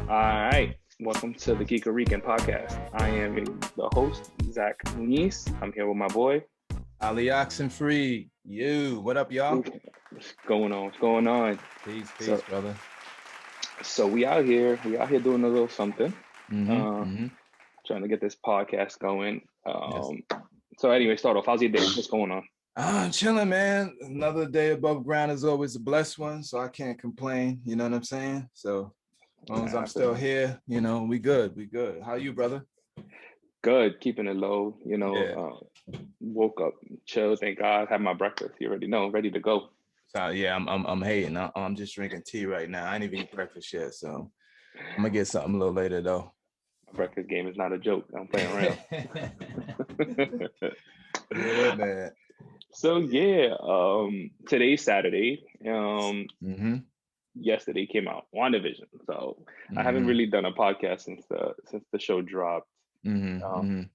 All right, welcome to the Geek-A-Rican Podcast. I am the host, Zach Muniz. I'm here with my boy, Ali Oxnfree. What up, y'all? What's going on? What's going on? Peace, So, brother. so we out here. We out here doing a little something. Mm-hmm. Trying to get this podcast going. Yes. So anyway, start off. How's your day? What's going on? I'm chilling, man. Another day above ground is always a blessed one, so I can't complain. You know what I'm saying? So as long as I'm still here, we good. We good. How you, brother? Good. Keeping it low. Yeah. Woke up, chill. Thank God. Had my breakfast. You already know. Ready to go. So yeah, I'm hating. I'm just drinking tea right now. I ain't even eat breakfast yet, so I'm gonna get something a little later though. My breakfast game is not a joke. I'm playing around. Yeah, man. So yeah, today's Saturday. Yesterday came out WandaVision. So I haven't really done a podcast since the show dropped. And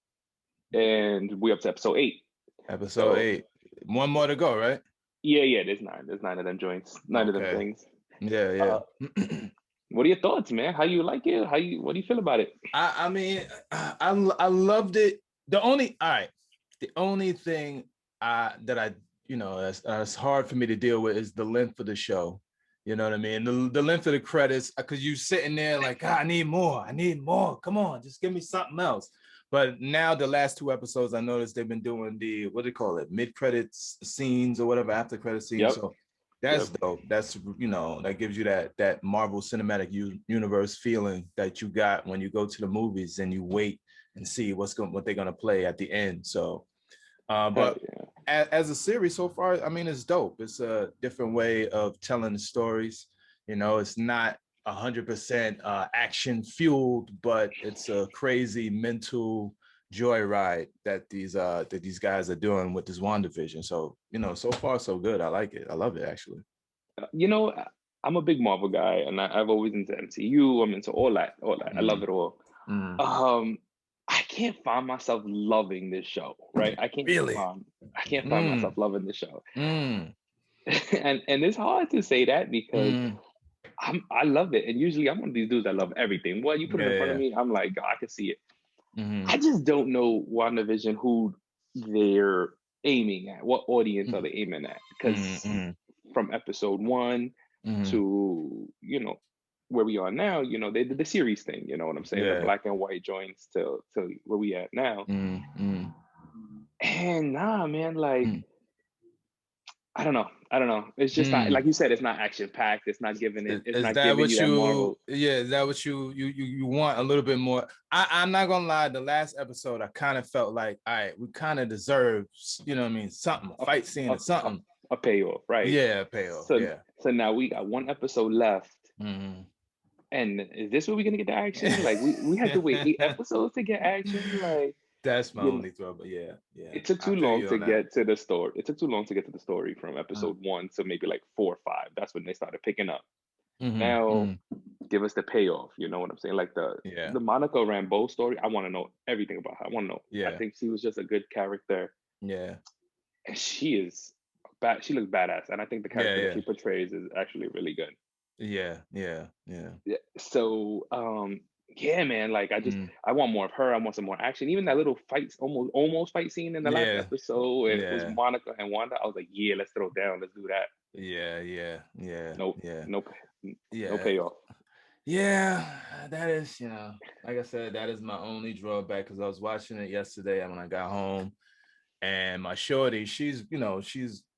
we're up to episode 8. Episode 8. One more to go, right? Yeah. There's 9. There's 9 of them joints. 9 of them things. Yeah. What are your thoughts, man? How you like it? What do you feel about it? I mean, I loved it. The only thing that's hard for me to deal with is the length of the show. You know what I mean? The length of the credits, because you sitting there like, I need more. Come on, just give me something else. But now the last 2 episodes, I noticed they've been doing the, what do you call it, mid-credits scenes or whatever, after credit scenes. Yep. So that's dope. That's, that gives you that Marvel Cinematic Universe feeling that you got when you go to the movies and you wait and see what they're gonna play at the end. So, but as a series so far, I mean, it's dope. It's a different way of telling the stories. It's not 100% action fueled, but it's a crazy mental joyride that these guys are doing with this WandaVision. So, so far so good. I like it. I love it, actually. I'm a big Marvel guy, and I've always into MCU. I'm into all that. I love it all. I can't find myself loving this show, right? I can't find myself loving this show. And it's hard to say that because I love it. And usually I'm one of these dudes that love everything. Well, you put it in front of me, I'm like, I can see it. I just don't know WandaVision, who they're aiming at. What audience are they aiming at? Because from episode 1 to, where we are now, they did the series thing, you know what I'm saying? The black and white joints to where we at now. And nah, man, like, I don't know. It's just not, like you said, it's not action packed. It's not giving it. It's not giving you that Marvel. Yeah, is that what you want a little bit more? I'm not gonna lie. The last episode, I kind of felt like, all right, we kind of deserve, something, a fight scene or something, a payoff, right? Yeah, a payoff. So now we got 1 episode left. And is this where we're gonna get the action? Like we had to wait 8 episodes to get action. Like that's my only thought, but yeah. It took too long to get to the story. It took too long to get to the story from episode 1 to maybe like 4 or 5. That's when they started picking up. Now, give us the payoff. You know what I'm saying? Like the Monica Rambeau story. I want to know everything about her. I want to know. I think she was just a good character. Yeah, and she is bad. She looks badass, and I think the character that she portrays is actually really good. Yeah. So, yeah, man, like I want more of her. I want some more action. Even that little fight, almost fight scene in the last episode, and it was Monica and Wanda. I was like, yeah, let's throw down. Let's do that. Yeah. No payoff. Yeah, that is, like I said, that is my only drawback, because I was watching it yesterday and when I got home, and my shorty, she's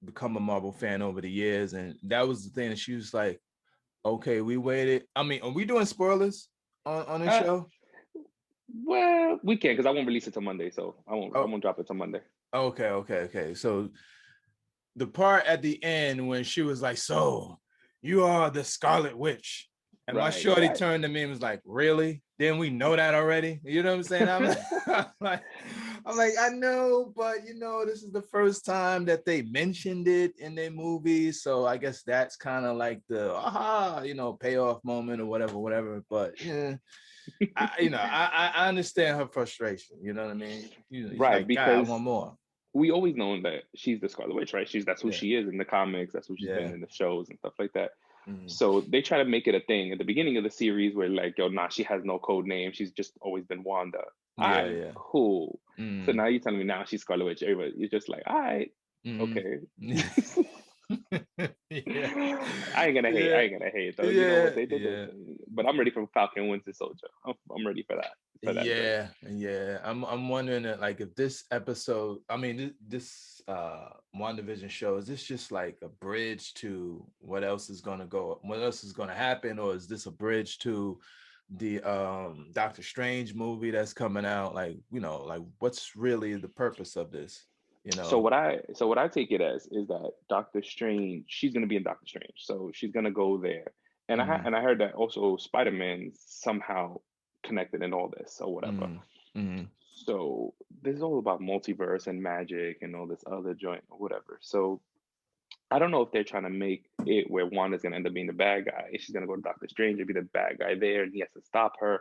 become a Marvel fan over the years, and that was the thing that she was like, okay, we waited. I mean, are we doing spoilers on the show? Well, we can, because I won't release it till Monday, so I won't drop it till Monday. Okay. So the part at the end when she was like, "So you are the Scarlet Witch," and my shorty turned to me and was like, "Really? Didn't we know that already?" You know what I'm saying? I'm like, I know, but this is the first time that they mentioned it in their movie, so I guess that's kind of like the payoff moment or whatever. But I understand her frustration. You know what I mean? Right, like, because God, I want more. We always known that she's the Scarlet Witch, right? That's who she is in the comics. That's who she's been in the shows and stuff like that. So they try to make it a thing at the beginning of the series where like, yo, nah, she has no code name. She's just always been Wanda. Cool. So now you're telling me now she's Scarlet Witch. Everybody, you're just like, all right, okay. I ain't gonna hate though. You know what they did, but I'm ready for Falcon Winter Soldier. I'm ready for that. I'm wondering that, like, if this episode, I mean, this WandaVision show, is this just like a bridge to what else is gonna happen, or is this a bridge to the Doctor Strange movie that's coming out? Like, you know, like, what's really the purpose of this? You know. So what I take it as is that Doctor Strange, she's gonna be in Doctor Strange, so she's gonna go there, and I heard that also Spider-Man somehow connected in all this or whatever. So this is all about multiverse and magic and all this other joint or whatever. So I don't know if they're trying to make it where Wanda's gonna end up being the bad guy. She's gonna go to Doctor Strange and be the bad guy there, and he has to stop her.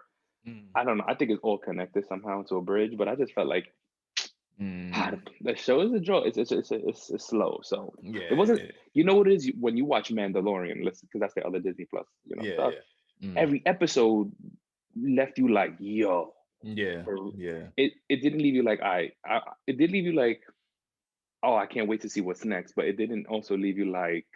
I don't know. I think it's all connected somehow to a bridge, but I just felt like the show is a draw. It's slow. So it wasn't. You know what it is when you watch Mandalorian, because that's the other Disney Plus, stuff. Every episode left you like, yo. It didn't leave you like it did leave you like, oh, I can't wait to see what's next. But it didn't also leave you like,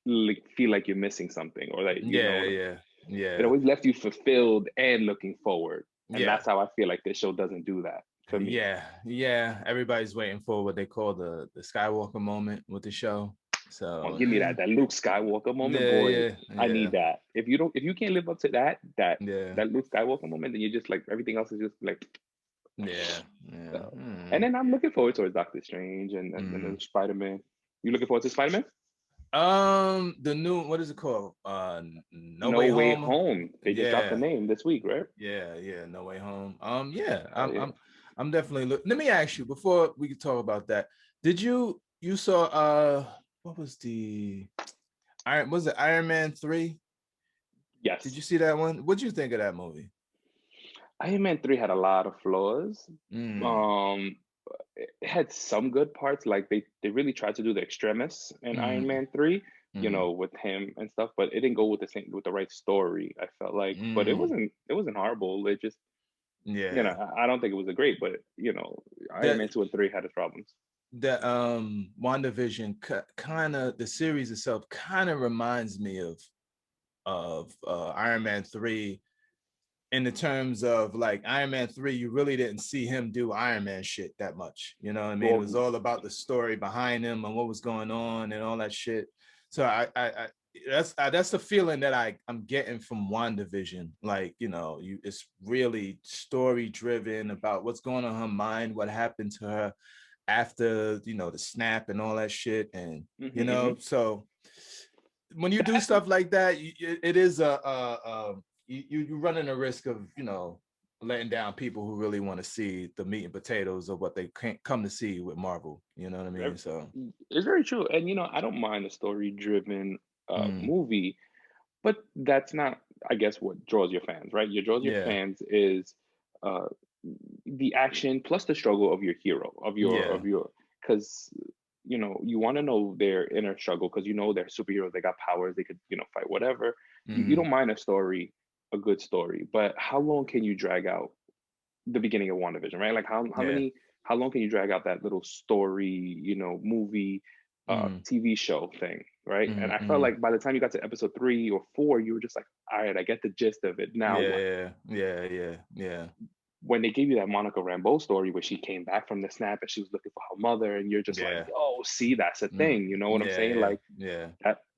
like feel like you're missing something, or like It always left you fulfilled and looking forward, and that's how I feel like this show doesn't do that for me. Everybody's waiting for what they call the Skywalker moment with the show. So give me that Luke Skywalker moment, boy. I need that. If you can't live up to that Luke Skywalker moment, then you're just like, everything else is just like And then I'm looking forward towards Doctor Strange and then Spider-Man. You looking forward to Spider-Man? The new, what is it called? No Way Home. They just dropped the name this week, right? No Way Home. I'm definitely let me ask you before we could talk about that. Did you saw what was it Iron Man 3? Yes. Did you see that one? What'd you think of that movie? Iron Man 3 had a lot of flaws. It had some good parts, like they really tried to do the extremis in Iron Man 3, with him and stuff, but it didn't go with the right story, I felt like. But it wasn't horrible. It just I don't think it was a great, but Iron Man 2 and 3 had its problems. The WandaVision kind of, the series itself kind of reminds me of Iron Man 3, in the terms of like Iron Man 3, you really didn't see him do Iron Man shit that much. You know what I mean? It was all about the story behind him and what was going on and all that shit. So I that's the feeling that I'm getting from WandaVision. Like, it's really story driven about what's going on in her mind, what happened to her after, the snap and all that shit. And, so when you do stuff like that, it is you're running a risk of, letting down people who really want to see the meat and potatoes of what they can't come to see with Marvel. You know what I mean? So it's very true. And, I don't mind a story-driven movie, but that's not, I guess, what draws your fans, right? What draws your fans is the action plus the struggle of your hero, because, you want to know their inner struggle, because, they're superheroes, they got powers, they could, fight whatever. You don't mind a good story, but how long can you drag out the beginning of WandaVision, right? Like how long can you drag out that little story, movie, TV show thing, right? And I felt like by the time you got to episode 3 or 4, you were just like, all right, I get the gist of it now. When they gave you that Monica Rambeau story where she came back from the snap and she was looking for her mother, and you're just like, oh, see, that's a thing. You know what I'm saying? Like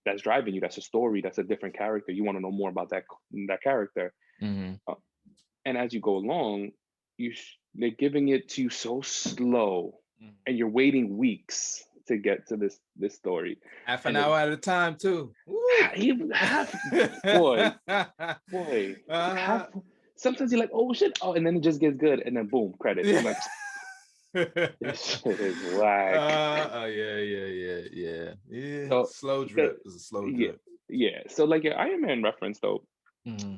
that's driving you. That's a story. That's a different character. You want to know more about that character. And as you go along, they're giving it to you so slow, and you're waiting weeks to get to this story. Half an hour at a time too. Boy. Sometimes you're like, oh shit, and then it just gets good, and then boom, credits. I'm like, this shit is whack. So, slow drip is a slow drip. So like your Iron Man reference though,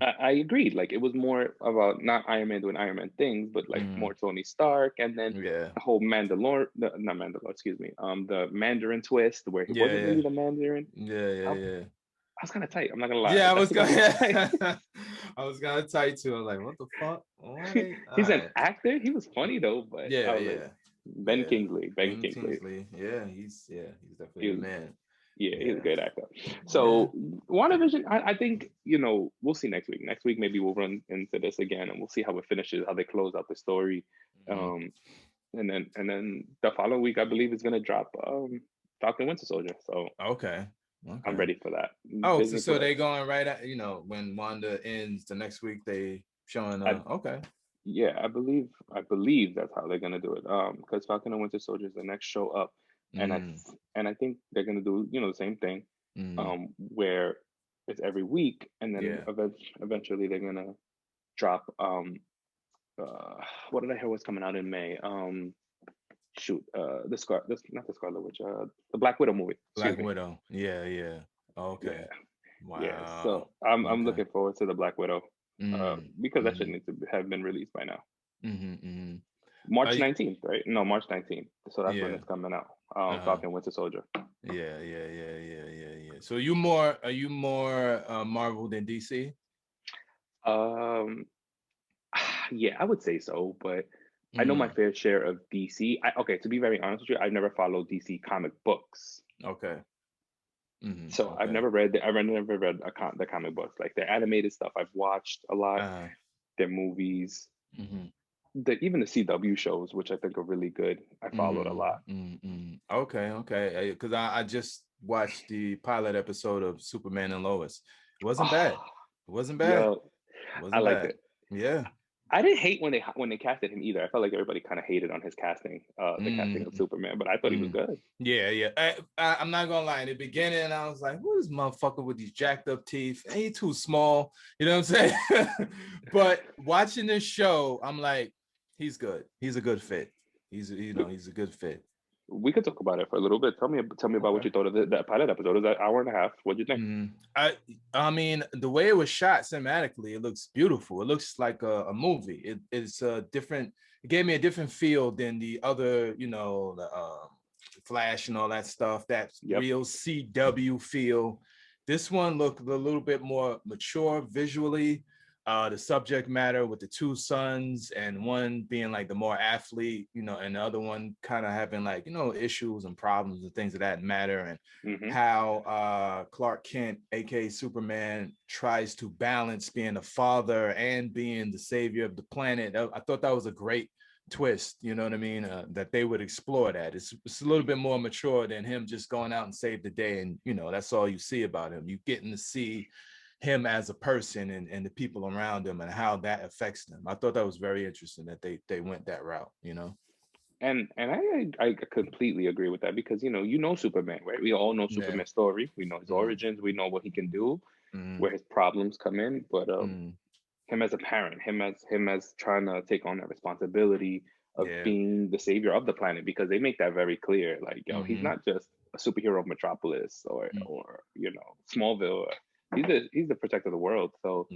I agreed. Like it was more about not Iron Man doing Iron Man things, but like more Tony Stark, and then the whole the Mandarin twist where he wasn't really the Mandarin. I was kind of tight. I'm not gonna lie. Yeah, I was kind of tight too. I was like, what the fuck? He's an actor. He was funny though, but yeah, like, Ben Kingsley. Yeah, he's definitely a man. Yeah, he's a great actor. So WandaVision, I think, we'll see next week. Next week, maybe we'll run into this again and we'll see how it finishes, how they close out the story. And then the following week, I believe, is gonna drop Falcon Winter Soldier. So okay. I'm ready for that. Oh, so they going right at, when Wanda ends the next week, they showing okay. Yeah, I believe that's how they're gonna do it. Because Falcon and Winter Soldier is the next show up. And I think they're gonna do the same thing, where it's every week, and then eventually they're gonna drop what did I hear was coming out in May? Not the Scarlet Witch, the Black Widow movie. Black Widow. Yeah. Okay. Yeah. Wow. Yeah. So I'm looking forward to the Black Widow because that should need to have been released by now. March 19th, right? No, March 19th. So that's when it's coming out. Falcon Winter Soldier. Yeah. So are you more Marvel than DC? Yeah, I would say so, but I know my fair share of DC. To be very honest with you, I've never followed DC comic books. Okay. So I've never read the comic books, like their animated stuff. I've watched a lot, their movies. Even the CW shows, which I think are really good, I followed a lot. Okay. Because I just watched the pilot episode of Superman and Lois. It wasn't bad. Yo, I liked it. Yeah. I didn't hate when they casted him either. I felt like everybody kind of hated on his casting, the casting of Superman, but I thought he was good. Yeah. I'm not gonna lie. In the beginning, I was like, "Who is this motherfucker with these jacked up teeth? Ain't he too small?" You know what I'm saying? But watching this show, I'm like, he's good. He's a good fit. He's a good fit. We could talk about it for a little bit. Tell me about what you thought of that pilot episode. It was an hour and a half. What'd you think? I mean, the way it was shot cinematically, it looks beautiful. It looks like a movie. It's a different. It gave me a different feel than the other, the Flash and all that stuff. That real CW feel. This one looked a little bit more mature visually. The subject matter with the two sons and one being like the more athlete, and the other one kind of having like, issues and problems and things of that matter. And how Clark Kent, a.k.a. Superman, tries to balance being a father and being the savior of the planet. I thought that was a great twist, you know what I mean? That they would explore that. It's a little bit more mature than him just going out and save the day. And, that's all you see about him. You getting to see him as a person and the people around him and how that affects them. I thought that was very interesting that they went that route, And I completely agree with that because Superman, right? We all know Superman's story. We know his origins. We know what he can do, where his problems come in. But him as a parent, him as trying to take on that responsibility of being the savior of the planet, because they make that very clear. Like, he's not just a superhero of Metropolis or Smallville. He's the protector of the world. So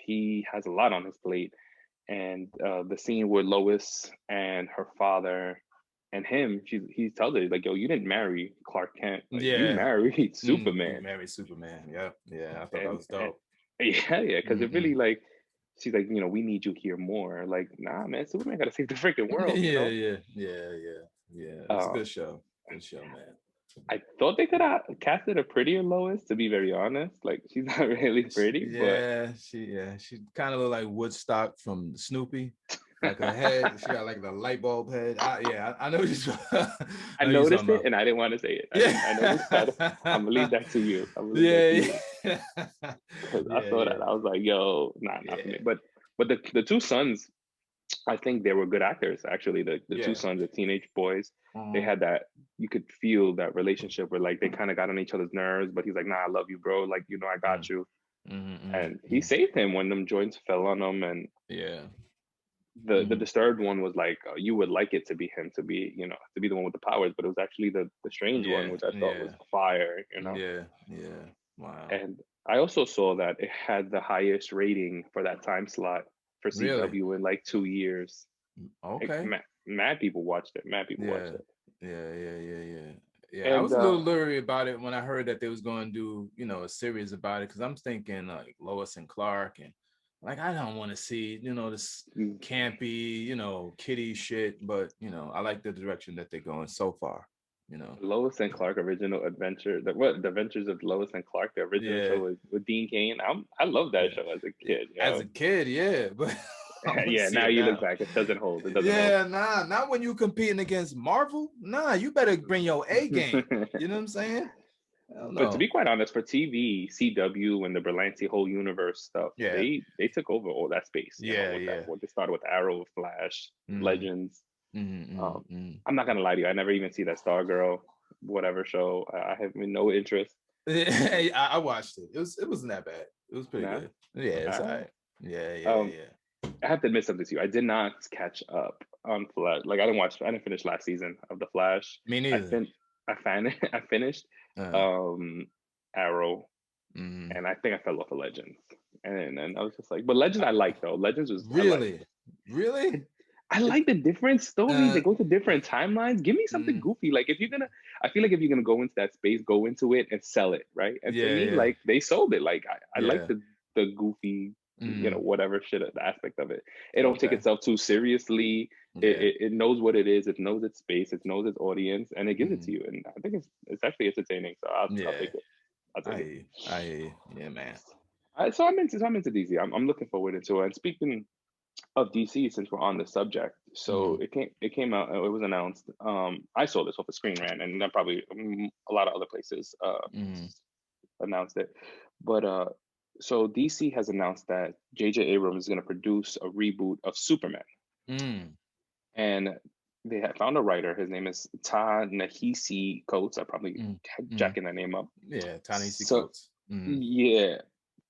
he has a lot on his plate. And the scene where Lois and her father and him, he tells her like, "Yo, you didn't marry Clark Kent. Like, you married Superman." You married Superman. Yeah. I thought that was dope. Because it really like, she's like, we need you here more. Like, nah, man, Superman got to save the freaking world. Yeah. It's a good show. Good show, man. I thought they could have casted a prettier Lois, to be very honest. Like, she's not really pretty. She kind of looked like Woodstock from Snoopy. Like her head, she got like the light bulb head. I know you. I noticed it, and I didn't want to say it. I noticed that. I'm gonna leave that to you. Because I saw that, I was like, "Yo, not for me." But the two sons, I think they were good actors. Actually, the two sons, the teenage boys, they had that. You could feel that relationship where like they kind of got on each other's nerves, but he's like, "Nah, I love you, bro. Like, I got you." And he saved him when them joints fell on him, and the disturbed one was like, you would like it to be him, to be the one with the powers, but it was actually the strange one, which I thought was fire. Wow. And I also saw that it had the highest rating for that time slot for CW in like 2 years. Okay. Like, mad people watched it. Watched it. I was a little leery about it when I heard that they was going to do, you know, a series about it, because I'm thinking like Lois and Clark, and like I don't want to see, you know, this campy, you know, kiddie shit, but you know, I like the direction that they're going so far. You know, Lois and Clark original adventure, the Adventures of Lois and Clark, the original show with Dean Cain. I love that show as a kid. As a kid, yeah, but yeah, now you look back, it doesn't hold. It doesn't hold. Not when you competing against Marvel. Nah, you better bring your A game. You know what I'm saying? But to be quite honest, for TV, CW and the Berlanti whole universe stuff, they took over all that space. What they started with Arrow, Flash, Legends. I'm not gonna lie to you, I never even see that Stargirl, whatever show. I have no interest. I watched it. It wasn't that bad. It was pretty good. Yeah, it's all right. Yeah. I have to admit something to you. I did not catch up on Flash. Like I didn't finish last season of the Flash. Me neither. I finished Arrow, and I think I fell off of Legends. And I was just like, but Legends I like though. Legends was really. I like the different stories. They go to different timelines. Give me something goofy. Like I feel like if you're gonna go into that space, go into it and sell it, right? And to me, like they sold it. Like I like the goofy, you know, whatever shit aspect of it. It don't take itself too seriously. It knows what it is. It knows its space. It knows its audience, and it gives it to you. And I think it's actually entertaining. So I'll take it. Yeah, man. So I'm into DC. I'm looking forward to it. And speaking of DC, since we're on the subject, so it came out. It was announced. I saw this off of Screen Rant, and then probably a lot of other places announced it. But so DC has announced that J.J. Abrams is going to produce a reboot of Superman, and they have found a writer. His name is Ta-Nehisi Coates. I probably jacking that name up. Yeah, Ta-Nehisi Coates. Yeah.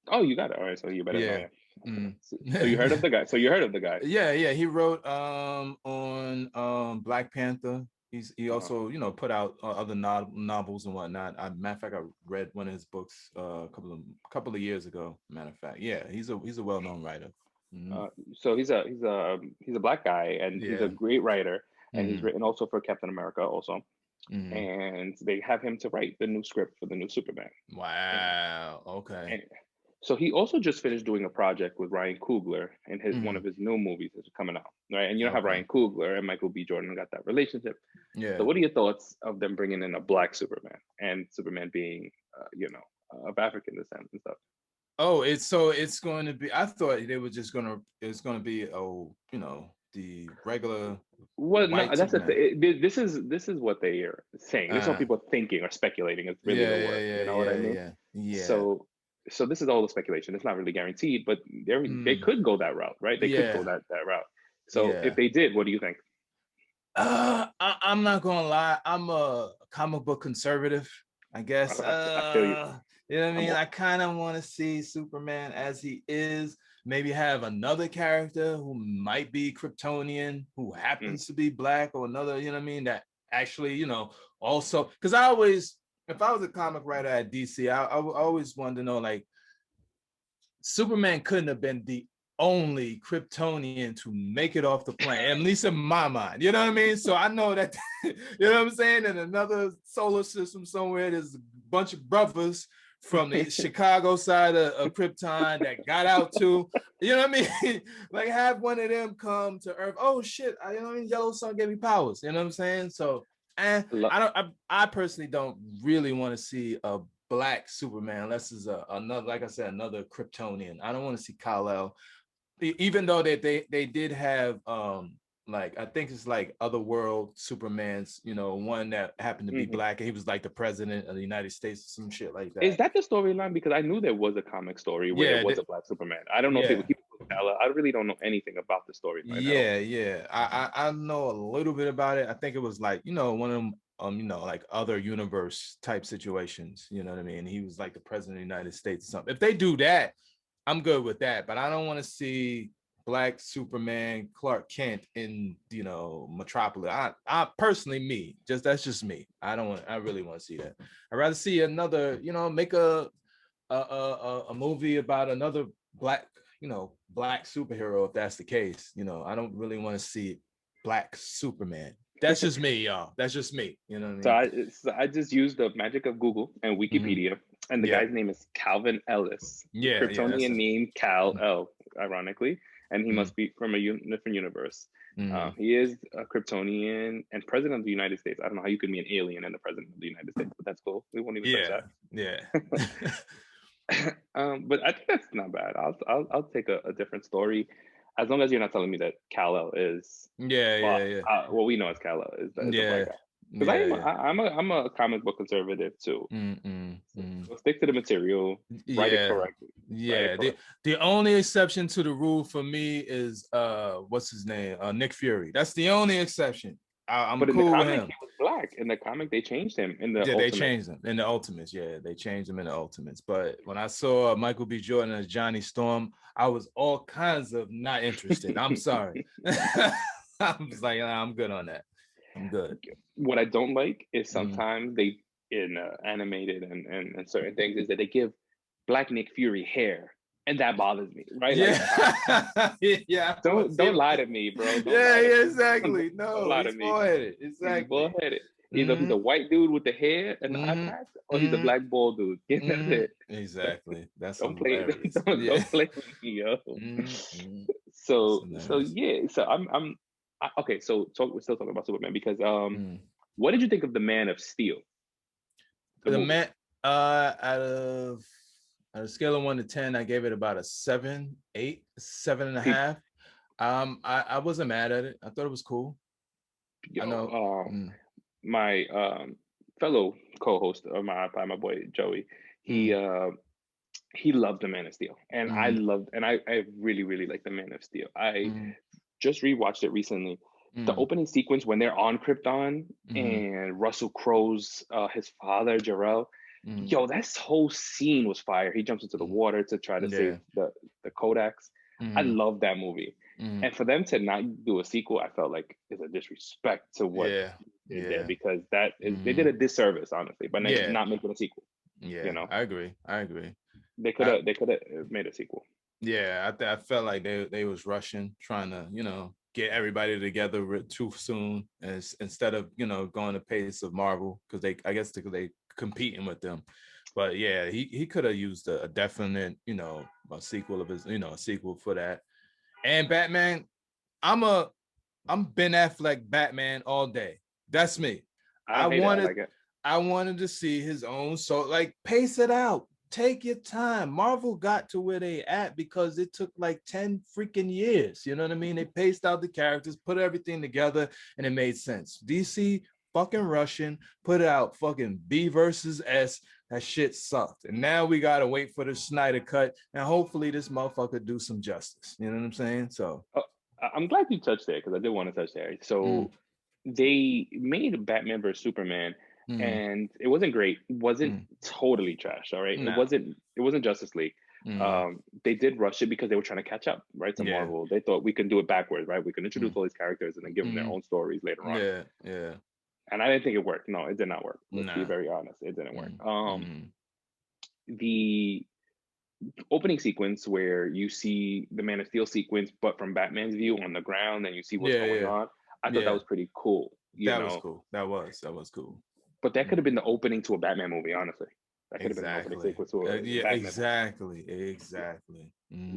Oh, you got it. All right, so you better know it. So you heard of the guy? Yeah. He wrote on Black Panther. He also put out other novels and whatnot. Matter of fact, I read one of his books a couple of years ago. Matter of fact, he's a well-known writer. So he's a Black guy, and he's a great writer, and he's written also for Captain America also. And they have him to write the new script for the new Superman. Wow. Okay. And so he also just finished doing a project with Ryan Coogler, and one of his new movies is coming out, right? And you know how Ryan Coogler and Michael B. Jordan got that relationship. Yeah. So what are your thoughts of them bringing in a Black Superman, and Superman being, of African descent and stuff? Oh, it's going to be. I thought it's going to be the regular. Well, no, that's the thing. This is what they are saying. This is what people are thinking or speculating. It's really the word. You know what I mean? Yeah. So this is all the speculation. It's not really guaranteed, but they could go that route, right? They could go that route. So if they did, what do you think? I'm not gonna lie. I'm a comic book conservative, I guess. I feel you. You know what I mean? I kind of want to see Superman as he is. Maybe have another character who might be Kryptonian, who happens to be Black, or another, you know what I mean? That actually, also, because if I was a comic writer at DC, I always wanted to know, like, Superman couldn't have been the only Kryptonian to make it off the planet, at least in my mind. You know what I mean? So I know that, you know what I'm saying? In another solar system somewhere, there's a bunch of brothers from the Chicago side of Krypton that got out too. You know what I mean? Like, have one of them come to Earth. Oh shit! Yellow Sun gave me powers. You know what I'm saying? So, I personally don't really want to see a Black Superman unless it's another, like I said, another Kryptonian. I don't want to see Kal-El, even though they did have like, I think it's like Otherworld Superman's, one that happened to be Black, and he was like the president of the United States or some shit like that. Is that the storyline? Because I knew there was a comic story where there was a Black Superman. I don't know if they would keep it. I really don't know anything about the storyline. I know a little bit about it. I think it was like, one of them like other universe type situations, you know what I mean? He was like the president of the United States or something. If they do that, I'm good with that, but I don't want to see Black Superman, Clark Kent in, Metropolis. I personally, that's just me. I really want to see that. I'd rather see another, make a movie about another Black superhero, if that's the case. I don't really want to see Black Superman. That's just me, y'all. That's just me. You know what I mean? mean? So I just used the magic of Google and Wikipedia, and the guy's name is Calvin Ellis. Yeah, Kryptonian name Kal-El, ironically, and he must be from a different universe. He is a Kryptonian and president of the United States. I don't know how you could be an alien and the president of the United States, but that's cool. We won't even touch that. Yeah. But I think that's not bad. I'll take a different story, as long as you're not telling me that Kal-El is what we know as Kal-El is the black guy. Because I'm a comic book conservative too. So stick to the material, write it correctly. Yeah. The only exception to the rule for me is what's his name? Nick Fury. That's the only exception. I'm but cool in the with comic, him. He was black. In the comic, they changed him. In the Ultimates. They changed him in the Ultimates. Yeah, they changed him in the Ultimates. But when I saw Michael B. Jordan as Johnny Storm, I was all kinds of not interested. I'm sorry. I was like, I'm good on that. I'm good. What I don't like is sometimes they in animated and certain things is that they give Black Nick Fury hair. And that bothers me, right? Yeah, like, don't lie to me, bro. Exactly. No, lie he's bald-headed. Exactly. He's bald-headed. Either he's a white dude with the hair and the eye patch, or he's a black bald dude. That's it. Exactly. That's don't play. Don't play with me, yo. So yeah. So okay. So we're still talking about Superman because what did you think of the Man of Steel? The man, out of a scale of 1 to 10, I gave it about a 7, 8, 7.5. I wasn't mad at it. I thought it was cool. I know. My fellow co-host of my boy Joey, he loved the Man of Steel, and I really really like the Man of Steel. I just rewatched it recently. The opening sequence when they're on Krypton and Russell Crowe's his father Jor-El. Yo, that whole scene was fire. He jumps into the water to try to save the Kodaks. I love that movie. And for them to not do a sequel, I felt like is a disrespect to what they did, because they did a disservice, honestly, by not making a sequel. Yeah, you know, I agree. They could have made a sequel. Yeah, I felt like they was rushing, trying to get everybody together too soon, instead of going the pace of Marvel, because I guess they competing with them. But yeah, he could have used a definite a sequel of his a sequel for that. And Batman, I'm Ben Affleck Batman all day. That's me. I wanted to see his own, so like pace it out. Take your time. Marvel got to where they at because it took like 10 freaking years. You know what I mean? They paced out the characters, put everything together, and it made sense. DC fucking Russian, put out fucking B versus S. That shit sucked. And now we gotta wait for the Snyder cut, and hopefully this motherfucker do some justice. You know what I'm saying? So I'm glad you touched there, because I did want to touch there. So they made Batman versus Superman, and it wasn't great. It wasn't totally trash. All right, no. It wasn't Justice League. They did rush it because they were trying to catch up, right, to Marvel. They thought we can do it backwards, right? We can introduce all these characters and then give them their own stories later on. Yeah. And I didn't think it worked. No, it did not work. Let's be very honest. It didn't work. The opening sequence where you see the Man of Steel sequence, but from Batman's view on the ground, and you see what's going on. I thought that was pretty cool. That was cool. That was cool. But that could have been the opening to a Batman movie, honestly. That could have been the opening sequence to a Batman Exactly.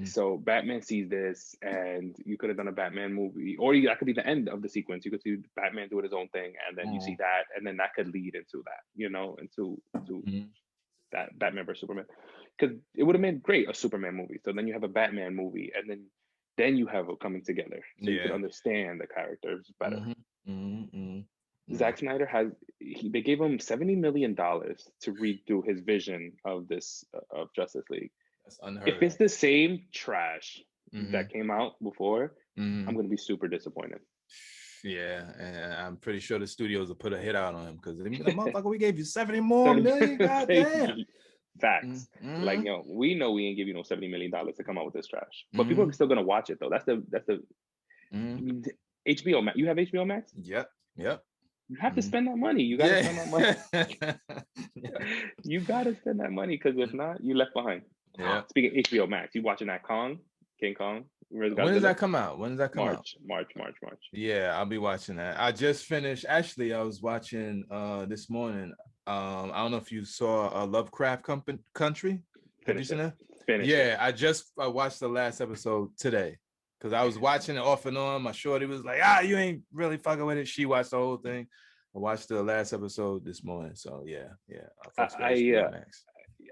So Batman sees this, and you could have done a Batman movie, or that could be the end of the sequence. You could see Batman doing his own thing, and then you see that, and then that could lead into that, into that Batman versus Superman, because it would have made great a Superman movie. So then you have a Batman movie, and then you have it coming together, so you can understand the characters better. Zack Snyder they gave him $70 million to redo his vision of of Justice League. That's unheard if it's the same trash that came out before, I'm going to be super disappointed. Yeah, and I'm pretty sure the studios will put a hit out on him, because motherfucker, we gave you 70 more million. Goddamn. Facts. Like, we know we ain't give you no $70 million to come out with this trash, but people are still gonna watch it though. That's the HBO Max. You have HBO Max? Yep. You have to spend that money. You gotta spend that money. You gotta spend that money, because if not, you left behind. Yeah. Speaking of HBO Max, you watching that Kong? King Kong. When does that come out? March. Yeah, I'll be watching that. I just finished. Actually, I was watching this morning. I don't know if you saw Lovecraft Country. Have you seen that? Yeah, I just watched the last episode today because I was watching it off and on. My shorty was like, you ain't really fucking with it. She watched the whole thing. I watched the last episode this morning. So yeah.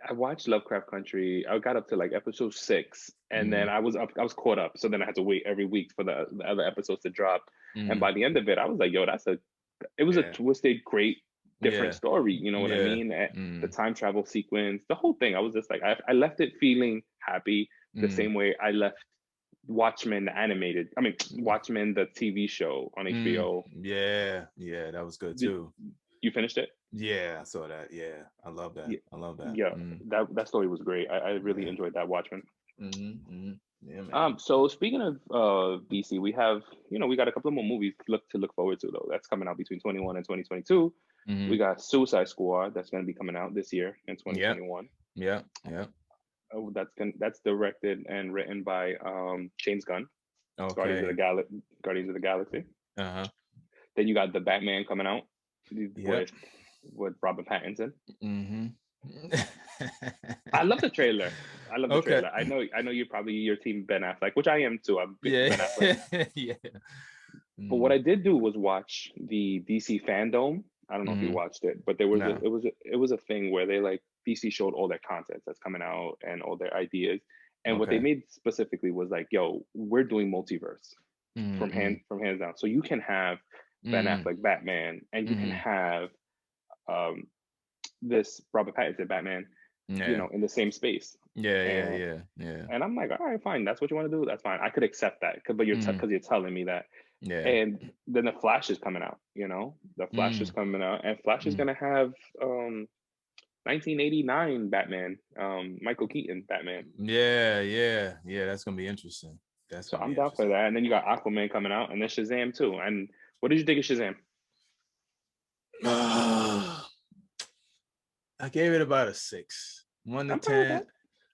I watched Lovecraft Country. I got up to like episode 6, and then I was caught up. So then I had to wait every week for the other episodes to drop. And by the end of it, I was like, yo, it was a twisted, great, different story. You know what I mean? The time travel sequence, the whole thing. I was just like, I left it feeling happy the same way I left Watchmen Watchmen, the TV show on HBO. Yeah, that was good too. You finished it? Yeah, I saw that. Yeah, I love that. Yeah, that story was great. I really enjoyed that Watchmen. Yeah, man. So speaking of DC, we have, we got a couple of more movies to look forward to though. That's coming out between 2021 and 2022. We got Suicide Squad that's going to be coming out this year in 2021. Yeah. Oh, that's directed and written by James Gunn. Okay. Guardians of the Galaxy. Then you got the Batman coming out with Robert Pattinson. I love the trailer. Trailer. I know you're probably your team Ben Affleck, which I am too. I'm big Ben Affleck. Yeah. But what I did do was watch the DC Fandom. I don't know if you watched it, but there was it was a thing where they like DC showed all their content that's coming out and all their ideas. And what they made specifically was like, yo, we're doing multiverse from hands down. So you can have Ben Affleck Batman, and you can have this Robert Pattinson Batman, in the same space. Yeah. And I'm like, all right, fine. That's what you want to do. That's fine. I could accept that, but you're telling me that. Yeah. And then the Flash is coming out. The Flash is coming out, and Flash is gonna have 1989 Batman, Michael Keaton Batman. Yeah. That's gonna be interesting. So I'm down for that. And then you got Aquaman coming out, and then Shazam too. And what did you think of Shazam? I gave it about a 6. 1 to 10.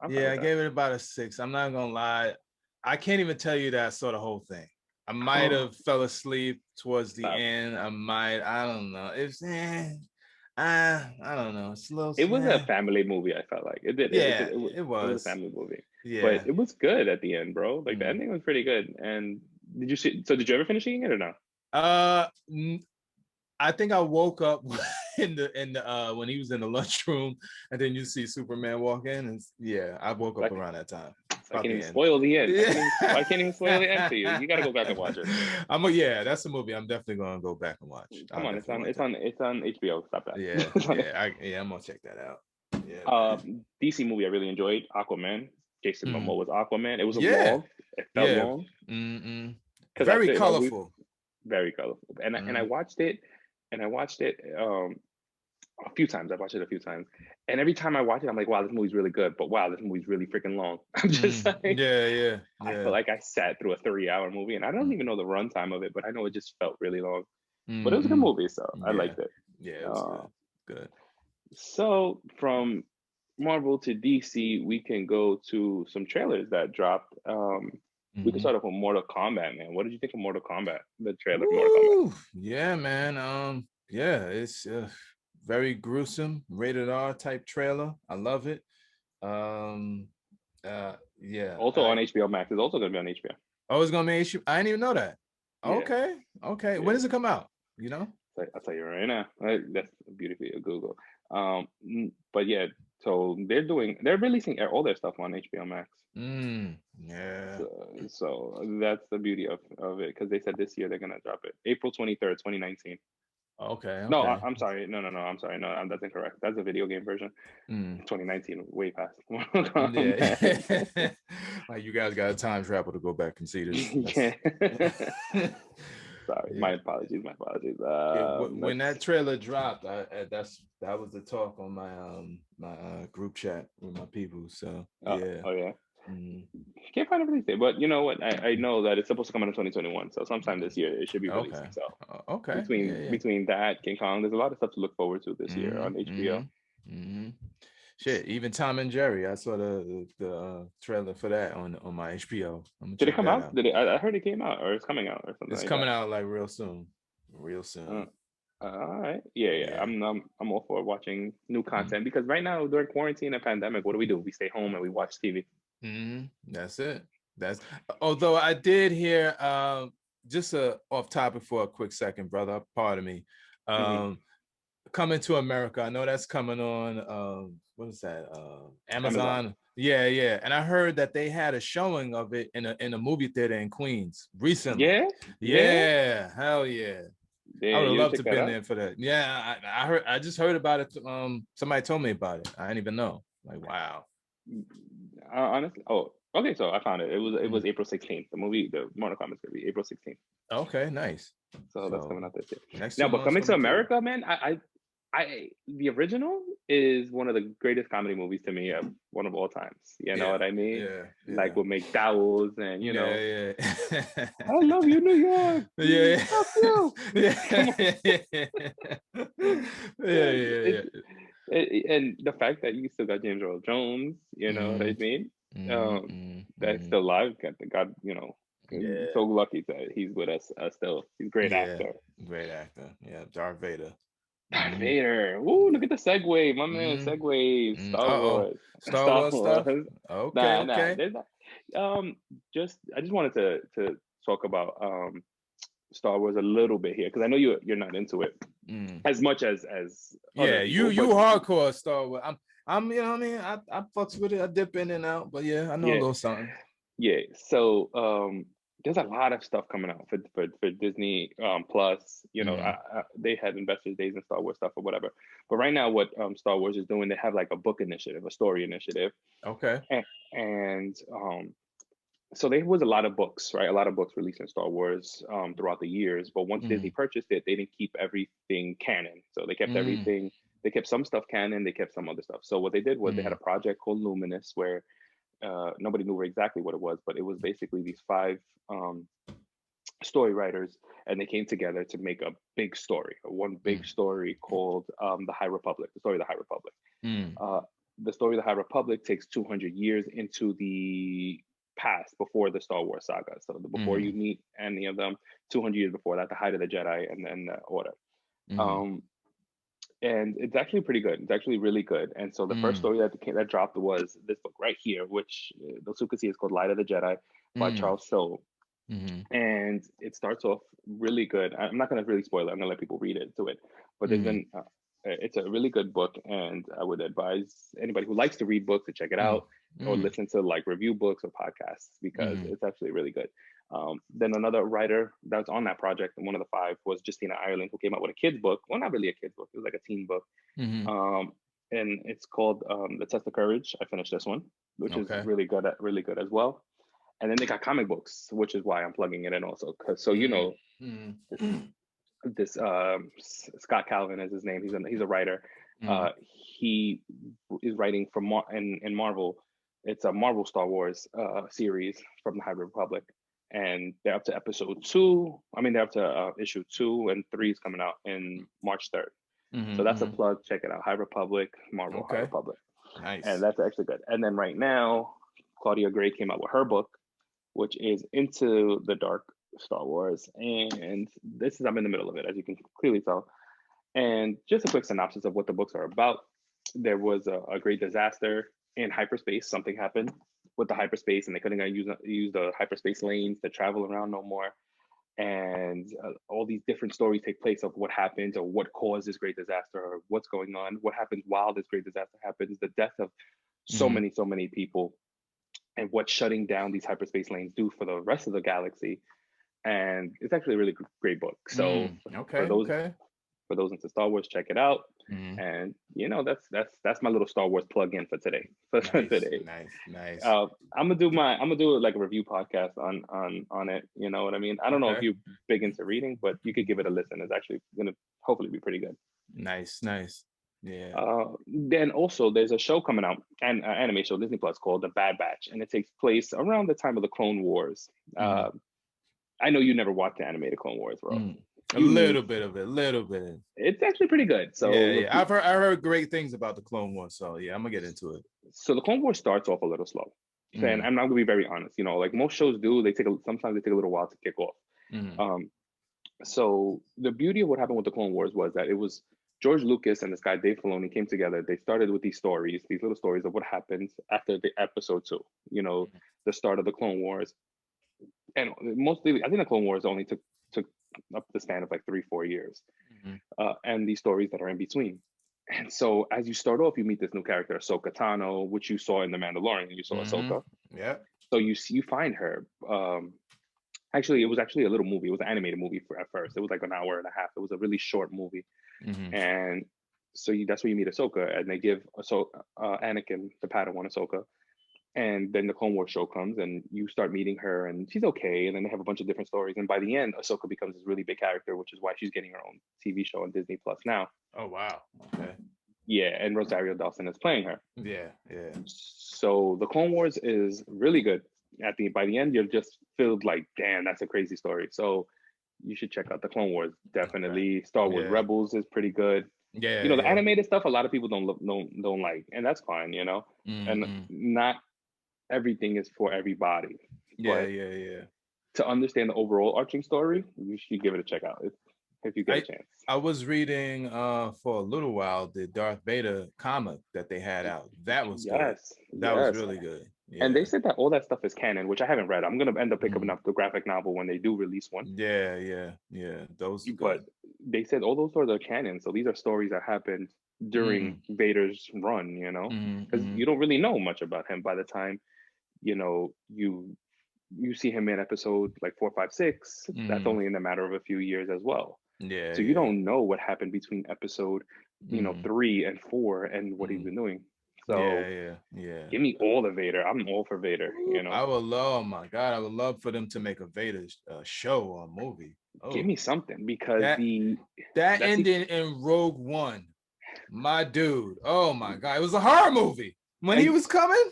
I gave it about a 6. I'm not gonna lie. I can't even tell you that I saw the whole thing. I might have fell asleep towards the end. I don't know. It's I don't know. It's a little. It was a family movie. I felt like it did. Yeah, it was a family movie. Yeah, but it was good at the end, bro. Like the ending was pretty good. And did you see? So did you ever finish seeing it or no? I think I woke up in the when he was in the lunchroom, and then you see Superman walk in, and I woke up around that time. I can't even spoil the end. I can't even spoil the end for you. You got to go back and watch it. That's a movie I'm definitely gonna go back and watch. Come on, it's on HBO. Stop that. I'm gonna check that out. DC movie I really enjoyed, Aquaman. Jason Momoa was Aquaman. It was long. It felt long. Very colorful. Very colorful. And I watched it. A few times. I watched it a few times, and every time I watch it, I'm like, "Wow, this movie's really good." But wow, this movie's really freaking long. I'm just like, I feel like I sat through a 3-hour movie, and I don't even know the runtime of it, but I know it just felt really long. But it was a good movie, so I liked it. Yeah, it was good. So from Marvel to DC, we can go to some trailers that dropped. We can start off with Mortal Kombat, man. What did you think of Mortal Kombat? The trailer for Mortal Kombat. Yeah, man. It's very gruesome, rated R type trailer. I love it. Also on HBO Max. It's also going to be on HBO. Oh, it's going to be HBO. I didn't even know that. Yeah. Okay. When does it come out? You know? I'll tell you right now. That's beautifully a Google. But yeah, so they're releasing all their stuff on HBO Max. So that's the beauty of it, because they said this year they're going to drop it. April 23rd, 2019. Okay. No, I'm sorry. No, I'm sorry. No, that's incorrect. That's a video game version. 2019, way past. Like you guys got a time travel to go back and see this. Sorry, my apologies. When that trailer dropped, that was the talk on my group chat with my people. So Can't find a release date, but you know what? I know that it's supposed to come out in 2021, so sometime this year it should be releasing. So between that, King Kong, there's a lot of stuff to look forward to this year on HBO. Shit, even Tom and Jerry. I saw the trailer for that on my HBO. Did it come out? Did it? I heard it came out, or it's coming out, or something. It's coming out like real soon. Real soon. All right. Yeah. I'm all for watching new content because right now during quarantine and pandemic, what do? We stay home and we watch TV. That's it. Although I did hear just off topic for a quick second, brother. Pardon me. Coming to America. I know that's coming on what is that? Amazon. Yeah. And I heard that they had a showing of it in a movie theater in Queens recently. Yeah. Hell yeah. I would have loved to been there for that. Yeah, I just heard about it. Somebody told me about it. I didn't even know. Like, wow. Honestly, okay. So I found it. It was April 16th. The Mortal Kombat's gonna be April 16th. Okay, nice. So that's coming out this year. Now, but coming to America, man, the original is one of the greatest comedy movies to me, one of all times. You know what I mean? Yeah. Like with McDowell's and you know. Yeah. I love you, New York. Yeah. Fuck you. Yeah. And the fact that you still got James Earl Jones, you know what I mean? That's still alive. God, you know. So lucky that he's with us still. He's a great actor. Great actor. Yeah, Darth Vader. Darth Vader. Ooh, look at the segue. My man, segues. Star Wars. Star Wars stuff. Okay. I just wanted to talk about Star Wars a little bit here because I know you're not into it as much as you hardcore Star Wars. I'm you know what I mean. I fucks with it. I dip in and out, but yeah, I know a little something. Yeah. So there's a lot of stuff coming out for Disney Plus. You know, they had Investors Days and Star Wars stuff or whatever. But right now, what Star Wars is doing, they have like a book initiative, a story initiative. Okay. And so there was a lot of books, right? A lot of books released in Star Wars throughout the years. But once Disney purchased it, they didn't keep everything canon. So they kept everything. They kept some stuff canon. They kept some other stuff. So what they did was they had a project called Muniz where nobody knew exactly what it was, but it was basically these 5 story writers, and they came together to make a big story, one big story called the High Republic, the story of the High Republic. The story of the High Republic takes 200 years into the past before the Star Wars saga. So before you meet any of them, 200 years before that, the height of the Jedi and then the Order. And it's actually pretty good. It's actually really good. And so the first story that dropped was this book right here, which those who can see is called Light of the Jedi by Charles Soule. And it starts off really good. I'm not going to really spoil it. I'm going to let people read into it. But there's been, it's a really good book. And I would advise anybody who likes to read books to check it out or listen to like review books or podcasts because it's actually really good. Then another writer that's on that project, and one of the 5 was Justina Ireland, who came out with a kid's book. Well, not really a kid's book. It was like a teen book. And it's called The Test of Courage. I finished this one, which is really good as well. And then they got comic books, which is why I'm plugging it in also. So you know, this Scott Calvin is his name. He's a writer. He is writing for in Marvel. It's a Marvel Star Wars series from the High Republic. And they're up to episode 2. I mean, they're up to issue 2 and 3 is coming out in March 3rd. So that's a plug. Check it out. High Republic, Marvel, High Republic. Nice. And that's actually good. And then right now, Claudia Gray came out with her book, which is Into the Dark Star Wars. And I'm in the middle of it, as you can clearly tell. And just a quick synopsis of what the books are about. There was a great disaster in hyperspace. Something happened with the hyperspace, and they couldn't use the hyperspace lanes to travel around no more. And all these different stories take place of what happened or what caused this great disaster or what's going on, what happens while this great disaster happens, the death of so many people, and what shutting down these hyperspace lanes do for the rest of the galaxy. And it's actually a really great book. So for those into Star Wars, check it out. And you know, that's my little Star Wars plug-in for today. Nice. I'm gonna do like a review podcast on it. You know what I mean? I don't know if you're big into reading, but you could give it a listen. It's actually gonna hopefully be pretty good. Nice. Yeah. Then also there's a show coming out, an anime show, Disney Plus, called The Bad Batch, and it takes place around the time of the Clone Wars. I know you never watched the animated Clone Wars, bro. A little bit of it. It's actually pretty good. So yeah. I heard great things about the Clone Wars. So yeah, I'm gonna get into it. So the Clone Wars starts off a little slow. And I'm not gonna be very honest. You know, like most shows do, sometimes they take a little while to kick off. So the beauty of what happened with the Clone Wars was that it was George Lucas and this guy Dave Filoni came together. They started with these little stories of what happens after the episode 2. You know, the start of the Clone Wars, and mostly I think the Clone Wars only took up the span of like 3-4 years, and these stories that are in between. And so as you start off, you meet this new character, Ahsoka Tano, which you saw in The Mandalorian. You saw Ahsoka. Yeah. So you find her. Actually, it was actually a little movie. It was an animated movie at first. It was like an hour and a half. It was a really short movie. And so that's where you meet Ahsoka, and they give Anakin the Padawan Ahsoka. And then the Clone Wars show comes, and you start meeting her, and she's okay. And then they have a bunch of different stories. And by the end, Ahsoka becomes this really big character, which is why she's getting her own TV show on Disney Plus now. Oh, wow. Okay. Yeah, and Rosario Dawson is playing her. Yeah. So the Clone Wars is really good. By the end, you're just filled like, damn, that's a crazy story. So you should check out the Clone Wars. Definitely. Okay. Star Wars Rebels is pretty good. Yeah. You know, the animated stuff, a lot of people don't like, and that's fine, you know. And not everything is for everybody. Yeah. To understand the overall arching story, you should give it a check out if you get a chance. I was reading for a little while the Darth Vader comic that they had out. That was good. That was really good. Yeah. And they said that all that stuff is canon, which I haven't read. I'm gonna end up picking up the graphic novel when they do release one. Yeah. Those. But they said all those stories are canon, so these are stories that happened during Vader's run. You know, because you don't really know much about him by the time you know you see him in episode like 4, 5, 6. That's only in a matter of a few years as well. Yeah. So you don't know what happened between episode 3 and 4 and what he's been doing. So yeah. Give me all the Vader. I'm all for Vader. You know, I would love. Oh my God, I would love for them to make a Vader show or movie. Give me something, because that ending in Rogue One, my dude. Oh my God, it was a horror movie when he was coming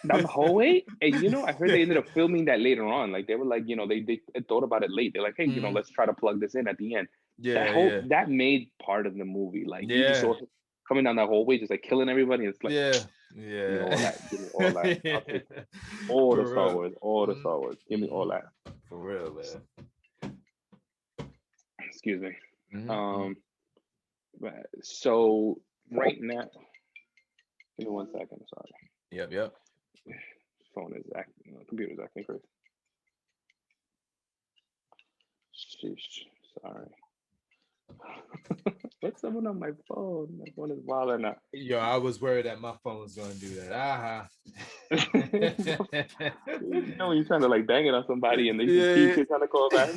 down the hallway. And you know, I heard they ended up filming that later on. Like they were like, you know, they thought about it late. They're like, hey, you know, let's try to plug this in at the end. That made part of the movie. Like you just saw him coming down that hallway, just like killing everybody. It's like, give me all that. I'll take all the Star Wars, the Star Wars. Give me all that. For real, man. Excuse me. So right now, give me 1 second. Sorry. Yep. Phone is acting. Computer's acting crazy. Sheesh. Sorry. What's someone on my phone? My phone is wild or not? Yo, I was worried that my phone was gonna do that. You know when you're trying to like bang it on somebody and they keep trying to call back.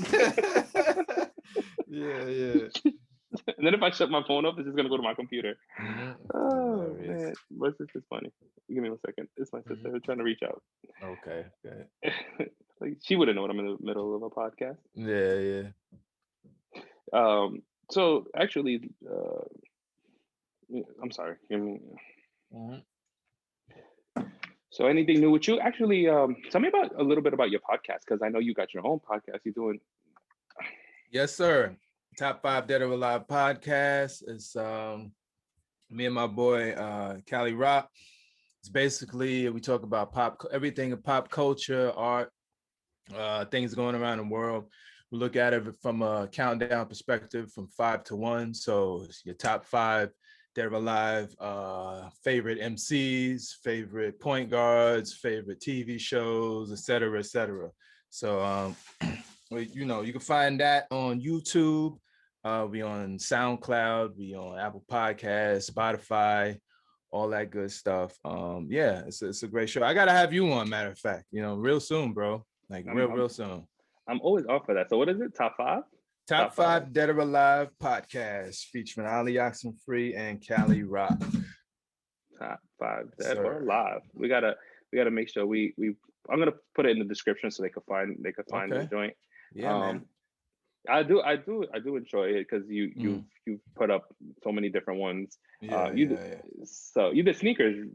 yeah. And then if I shut my phone up, it's just gonna go to my computer. Oh man, what's this is funny? Give me 1 second. It's my sister trying to reach out. Okay. Like she wouldn't know what I'm in the middle of a podcast. Yeah. So actually, I'm sorry. So anything new with you? Actually, tell me a little bit about your podcast, because I know you got your own podcast. You're doing. Yes, sir. Top 5 Dead or Alive podcast. It's me and my boy Cali Rock. It's basically we talk about everything in pop culture, art, things going around the world. We look at it from a countdown perspective from 5 to 1. So it's your top 5 Dead or Alive favorite MCs, favorite point guards, favorite TV shows, etc. So you know, you can find that on YouTube. We on SoundCloud, we on Apple Podcasts, Spotify, all that good stuff. It's a great show. I gotta have you on, matter of fact, you know, real soon, bro. Like real soon. I'm always off for that. So what is it? Top 5? Top 5 Dead or Alive podcast featuring Ali Oxnfree and Cali Rock. Top 5 Dead or Alive. We gotta make sure I'm gonna put it in the description so they can find the joint. Yeah, man. I do enjoy it because you put up so many different ones. So you did sneakers.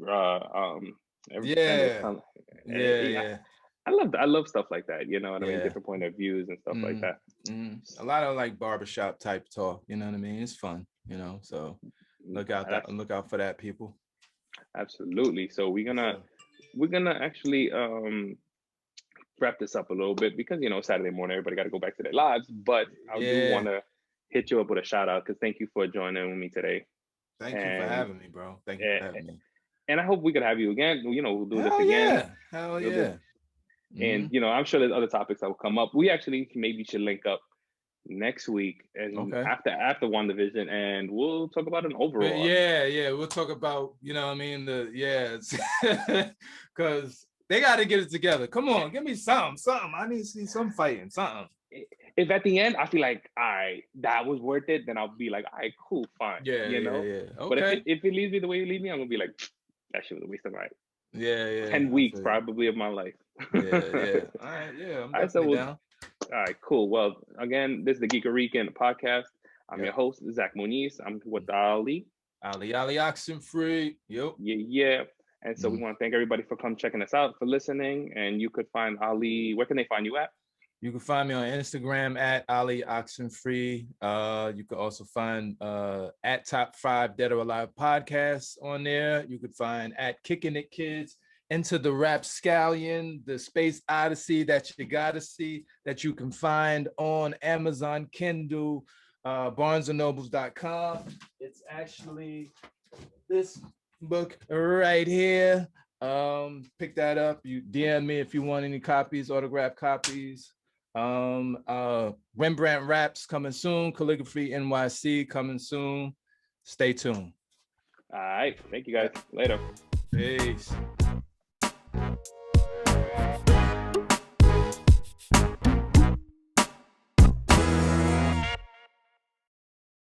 I love stuff like that. You know what I mean? Different point of views and stuff like that. A lot of like barbershop type talk. You know what I mean? It's fun. You know, so look out for that, people. Absolutely. So we're gonna actually wrap this up a little bit because Saturday morning everybody got to go back to their lives. But I do want to hit you up with a shout out because thank you for joining with me today. Thank you for having me, bro. Thank you for having me. And I hope we could have you again. We'll do this again. Hell yeah. And I'm sure there's other topics that will come up. We actually maybe should link up next week and after WandaVision, and we'll talk about an overall. We'll talk about because they got to get it together. Come on, give me something. I need to see some fighting, something. If at the end I feel like, all right, that was worth it, then I'll be like, all right, cool, fine. Yeah. Okay. But if it leaves me the way you leave me, I'm gonna be like, that shit was a waste of time. 10 weeks probably of my life. All right, I'm definitely down. All right, cool. Well, again, this is the Geek-A-Rican Podcast. I'm your host, Zach Muniz. I'm with Ali Oxnfree. Yep. Yeah. And so we want to thank everybody for checking us out, for listening. And you could find Ali. Where can they find you at? You can find me on Instagram at Ali Oxnfree. You can also find at Top 5 Dead or Alive Podcasts on there. You could find at Kickin It Kids, Into the Rapscallion, the Space Odyssey that you gotta see, that you can find on Amazon Kindle, barnesandnobles.com. It's actually this book right here. Pick that up. You DM me if you want any copies, autographed copies. Rembrandt Raps coming soon. Calligraphy NYC coming soon. Stay tuned. All right. Thank you guys. Later. Peace.